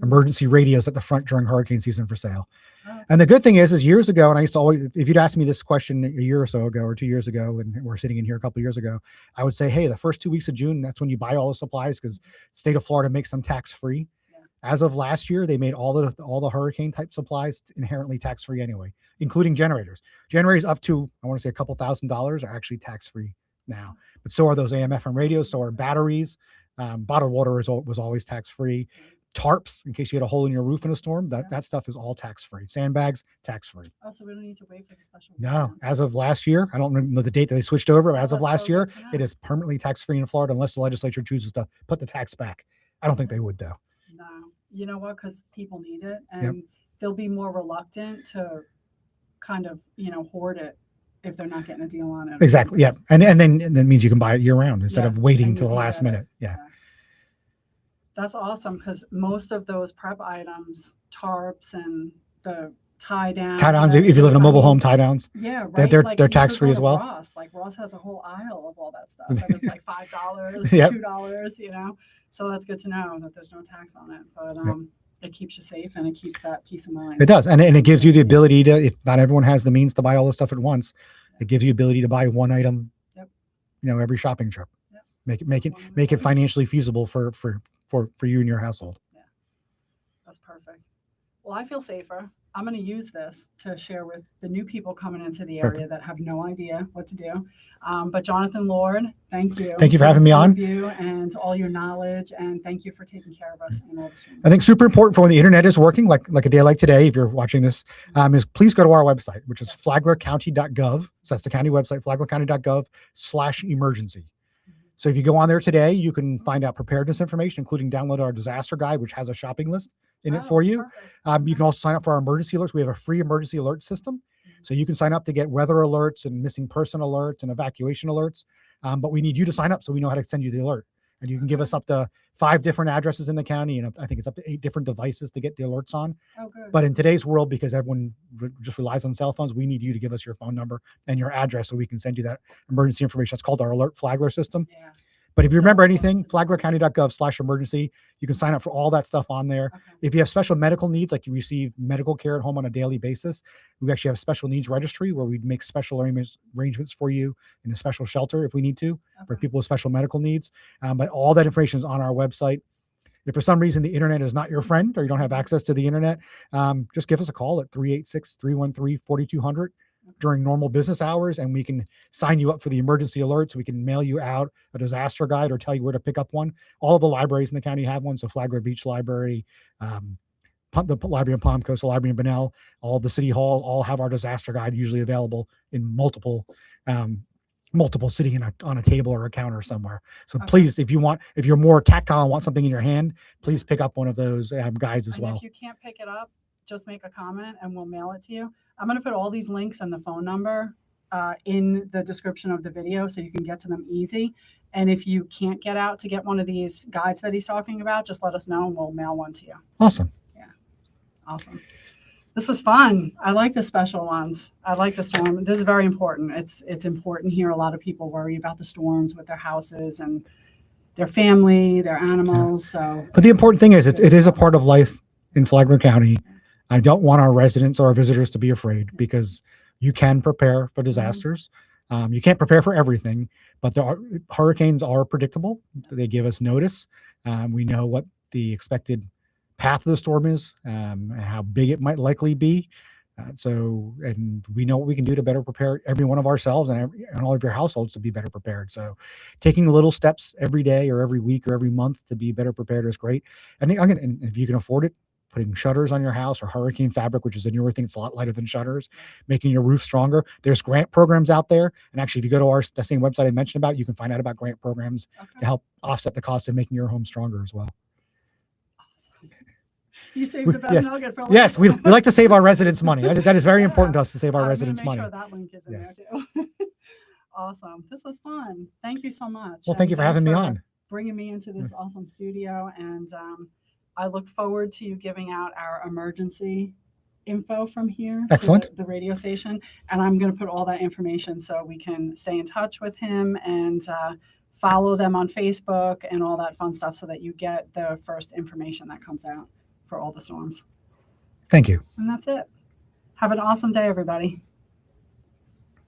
emergency radios at the front during hurricane season for sale. Oh, And the good thing is years ago, and I used to always, if you'd asked me this question a year or so ago or 2 years ago, and we're sitting in here a couple of years ago, I would say, hey, the first 2 weeks of June, that's when you buy all the supplies because state of Florida makes them tax free. yeah. As of last year, they made all the hurricane type supplies inherently tax free anyway, including generators. Generators up to, I want to say, a couple $1,000s are actually tax free now. But so are those AM/FM radios. So are batteries. Bottled water was always tax free. Tarps, in case you had a hole in your roof in a storm, that stuff is all tax free. Sandbags, tax free. Oh, so we don't need to wait for the special. No, as of last year, I don't know the date that they switched over, but as of that's last so year, good to know. it is permanently tax free in Florida unless the legislature chooses to put the tax back. I don't think they would though. No, you know what? Because people need it, Yep. and they'll be more reluctant to kind of hoard it if they're not getting a deal on it. Exactly. Yeah, and then that means you can buy it year round instead Yeah, of waiting and till you the can last get it. minute. Yeah. That's awesome because most of those prep items, tarps and the tie downs. Tie downs, if you live in a mobile home, tie downs. Yeah, right. They're Like, you could tax-free go as to well. Ross. Like Ross has a whole aisle of all that stuff, and it's like $5, Yep. $2. So that's good to know that there's no tax on it. But it keeps you safe and it keeps that peace of mind. It does, and it gives you the ability to, if not everyone has the means to buy all this stuff at once, it gives you the ability to buy one item, Yep. Every shopping trip. Yep. Make it financially feasible for you and your household. Yeah, that's perfect. Well, I feel safer. I'm going to use this to share with the new people coming into the area that have no idea what to do. But Jonathan Lord, thank you. Thank you for having me on. And all your knowledge, and thank you for taking care of us in all this. I think super important for when the internet is working, like a day like today, if you're watching this, is please go to our website, which is flaglercounty.gov. So that's the county website, flaglercounty.gov/emergency. So if you go on there today, you can find out preparedness information, including download our disaster guide, which has a shopping list in it for you. You can also sign up for our emergency alerts. We have a free emergency alert system. So you can sign up to get weather alerts and missing person alerts and evacuation alerts. But we need you to sign up so we know how to send you the alert. And you can give us up to 5 different addresses in the county. And I think it's up to 8 different devices to get the alerts on. Oh, good. But in today's world, because everyone just relies on cell phones, we need you to give us your phone number and your address so we can send you that emergency information. That's called our Alert Flagler system. Yeah. But if you remember anything, flaglercounty.gov/emergency, you can sign up for all that stuff on there. Okay. If you have special medical needs, like you receive medical care at home on a daily basis, we actually have a special needs registry where we make special arrangements for you in a special shelter if we need to, for people with special medical needs. But all that information is on our website. If for some reason the internet is not your friend or you don't have access to the internet, just give us a call at 386-313-4200 during normal business hours, and we can sign you up for the emergency alerts. We can mail you out a disaster guide or tell you where to pick up one. All of the libraries in the county have one. So Flagler Beach Library, the library in Palm Coast, the library in Bunnell, all of the city hall, all have our disaster guide usually available in multiple sitting on a table or a counter somewhere. So please, if you're more tactile and want something in your hand, please pick up one of those guides as well. If you can't pick it up, just make a comment and we'll mail it to you. I'm going to put all these links and the phone number in the description of the video so you can get to them easy. And if you can't get out to get one of these guides that he's talking about, just let us know and we'll mail one to you. Awesome. Yeah. Awesome. This was fun. I like the special ones. I like the storm. This is very important. It's important here. A lot of people worry about the storms with their houses and their family, their animals. So, but the important thing is it is a part of life in Flagler County. I don't want our residents or our visitors to be afraid because you can prepare for disasters. You can't prepare for everything, but hurricanes are predictable. They give us notice. We know what the expected path of the storm is and how big it might likely be. And we know what we can do to better prepare every one of ourselves and all of your households to be better prepared. So taking little steps every day or every week or every month to be better prepared is great. And if you can afford it, putting shutters on your house or hurricane fabric, which is a newer thing. It's a lot lighter than shutters, making your roof stronger. There's grant programs out there. And actually, if you go to the same website I mentioned about, you can find out about grant programs to help offset the cost of making your home stronger as well. Awesome. You saved the best nugget for Yes, we like to save our residents money. That is very important to us to save our residents money. Sure that link is in there too. Awesome. This was fun. Thank you so much. Well, thank you for having me on. Bringing me into this awesome studio. And I look forward to you giving out our emergency info from here. Excellent. To the radio station. And I'm going to put all that information so we can stay in touch with him and follow them on Facebook and all that fun stuff so that you get the first information that comes out for all the storms. Thank you. And that's it. Have an awesome day, everybody.